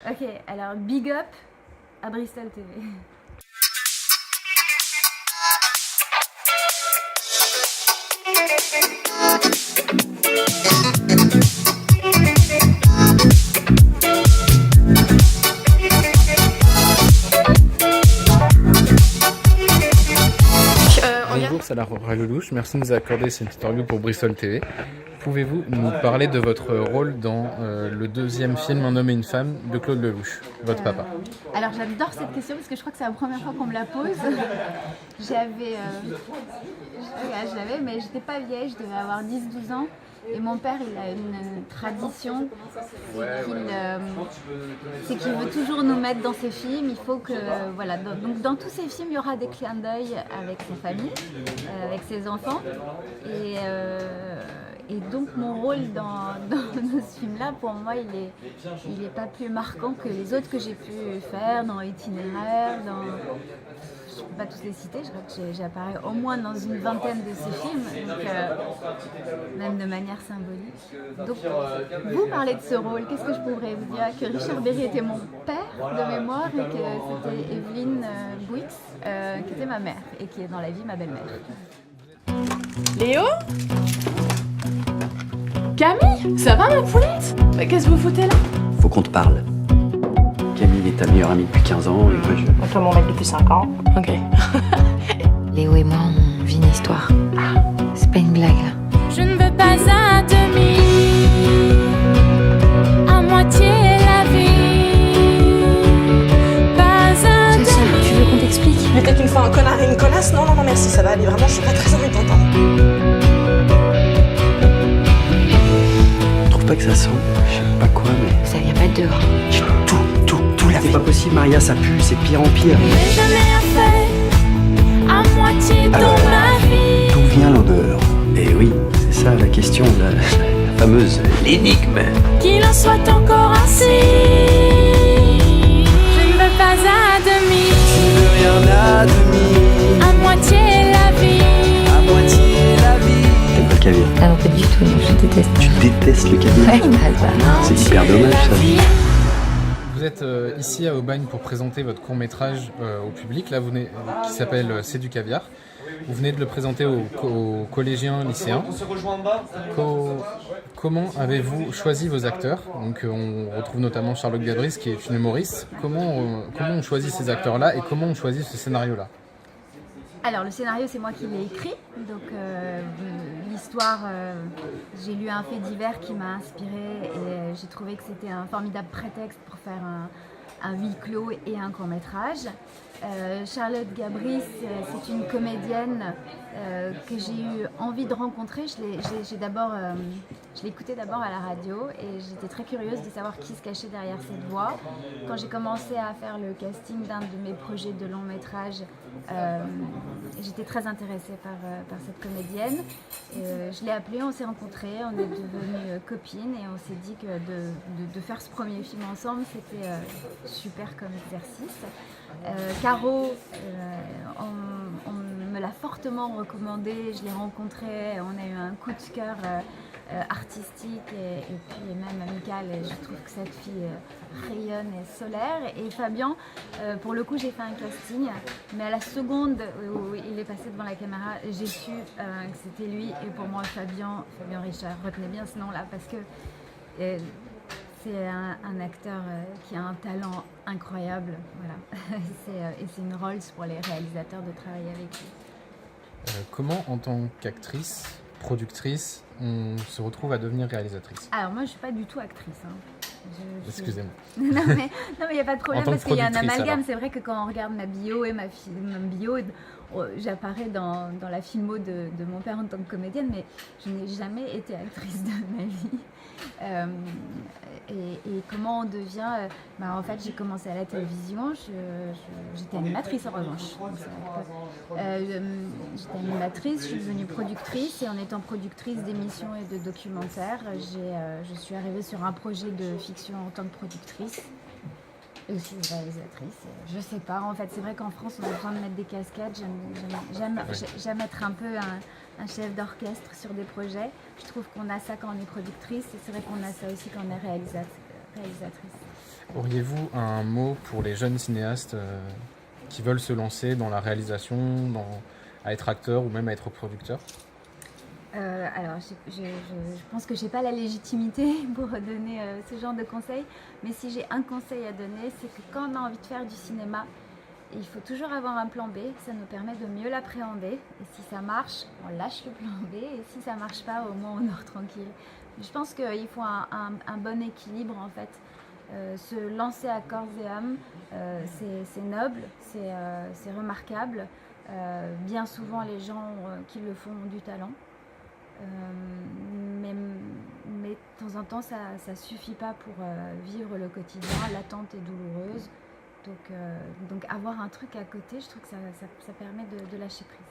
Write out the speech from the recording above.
Ok, alors big up à Bristol TV. Bonjour, c'est Laura Lelouch, merci de nous accorder cette interview pour Bristol TV. Pouvez-vous nous parler de votre rôle dans le deuxième film Un homme et une femme de Claude Lelouch, votre papa? Alors j'adore cette question parce que je crois que c'est la première fois qu'on me la pose. J'avais, mais j'étais pas vieille, je devais avoir 10-12 ans. Et mon père, il a une tradition, c'est qu'il veut toujours nous mettre dans ses films. Il faut que, voilà, donc dans tous ses films, il y aura des clins d'œil avec sa famille, avec ses enfants. Et donc mon rôle dans ce film-là, pour moi, il est pas plus marquant que les autres que j'ai pu faire dans Itinéraire, je ne peux pas tous les citer, je crois que j'apparais au moins dans une vingtaine de ces films, donc, même de manière symbolique. Donc, vous parlez de ce rôle, qu'est-ce que je pourrais vous dire? Que Richard Berry était mon père de mémoire et que c'était Evelyne Bouix qui était ma mère et qui est dans la vie ma belle-mère. Léo? Camille? Ça va ma poulette? Qu'est-ce que vous foutez là? Faut qu'on te parle. Camille est ta meilleure amie depuis 15 ans et moi je... Toi mon mec depuis 5 ans. Ok. Léo et moi, on vit une histoire. C'est pas une blague, là. Je ne veux pas à demi, à moitié la vie, pas à demi. Tu veux qu'on t'explique? Mais peut-être une fois un connard et une connasse? Non, merci, ça va aller. Vraiment, je suis pas très envie d'entendre. Je trouve pas que ça sent, je sais pas quoi, mais... Ça vient pas de dehors. J'ai tout lavé. C'est pas possible, Maria, ça pue, c'est de pire en pire. Mais je n'ai fait à moitié dans Alors, ma vie. d'où vient l'odeur? Et oui, c'est ça la question, la fameuse l'énigme. Qu'il en soit encore ainsi. Je ne veux pas à demi, Tu veux rien à demi, à moitié la vie. à moitié la vie. T'aimes pas le caviar? Ah non, pas du tout, non, je déteste. Tu détestes le caviar? Ouais, bah, C'est hyper dommage ça. Vous êtes ici à Aubagne pour présenter votre court-métrage au public, là, qui s'appelle C'est du caviar. Vous venez de le présenter aux collégiens, lycéens. Comment avez-vous choisi vos acteurs? Donc, on retrouve notamment Charlotte Gabris, qui est une humoriste. Comment on choisit ces acteurs-là et comment on choisit ce scénario-là? Alors le scénario, c'est moi qui l'ai écrit, donc l'histoire, j'ai lu un fait divers qui m'a inspirée et j'ai trouvé que c'était un formidable prétexte pour faire un huis clos et un court-métrage. Charlotte Gabris, c'est une comédienne que j'ai eu envie de rencontrer. Je l'ai écoutée d'abord à la radio et j'étais très curieuse de savoir qui se cachait derrière cette voix. Quand j'ai commencé à faire le casting d'un de mes projets de long métrage, j'étais très intéressée par cette comédienne. Je l'ai appelée, on s'est rencontrés, on est devenues copines et on s'est dit que de faire ce premier film ensemble, c'était super comme exercice. Caro, on me l'a fortement recommandé, je l'ai rencontrée, on a eu un coup de cœur artistique et puis même amical, et je trouve que cette fille rayonne et solaire. Et Fabien, pour le coup j'ai fait un casting, mais à la seconde où il est passé devant la caméra, j'ai su que c'était lui. Et pour moi Fabien Richard, retenez bien ce nom-là parce que c'est un acteur qui a un talent incroyable, voilà. Et c'est une Rolls pour les réalisateurs de travailler avec lui. Comment, en tant qu'actrice, productrice, on se retrouve à devenir réalisatrice? Alors moi je suis pas du tout actrice. Hein. Excusez-moi. non mais il n'y a pas de problème parce qu'il y a un productrice, amalgame. alors. C'est vrai que quand on regarde ma bio et ma bio, j'apparais dans la filmo de mon père en tant que comédienne, mais je n'ai jamais été actrice de ma vie. Et comment on devient en fait, j'ai commencé à la télévision, j'étais animatrice en revanche. J'étais animatrice, je suis devenue productrice et en étant productrice d'émissions et de documentaires, je suis arrivée sur un projet de fiction en tant que productrice. Et aussi réalisatrice, je sais pas, en fait c'est vrai qu'en France on a besoin de mettre des casquettes, j'aime être un peu un chef d'orchestre sur des projets. Je trouve qu'on a ça quand on est productrice et c'est vrai qu'on a ça aussi quand on est réalisatrice. Auriez-vous un mot pour les jeunes cinéastes qui veulent se lancer dans la réalisation, à être acteur ou même à être producteur? Alors, je pense que je n'ai pas la légitimité pour donner ce genre de conseils, mais si j'ai un conseil à donner, c'est que quand on a envie de faire du cinéma, il faut toujours avoir un plan B, ça nous permet de mieux l'appréhender, et si ça marche, on lâche le plan B, et si ça ne marche pas, au moins on dort tranquille. Je pense qu'il faut un bon équilibre en fait. Se lancer à corps et âme, c'est noble, c'est remarquable. Bien souvent, les gens qui le font ont du talent. Mais de temps en temps, ça ne suffit pas pour vivre le quotidien. L'attente est douloureuse. Donc avoir un truc à côté, je trouve que ça permet de lâcher prise.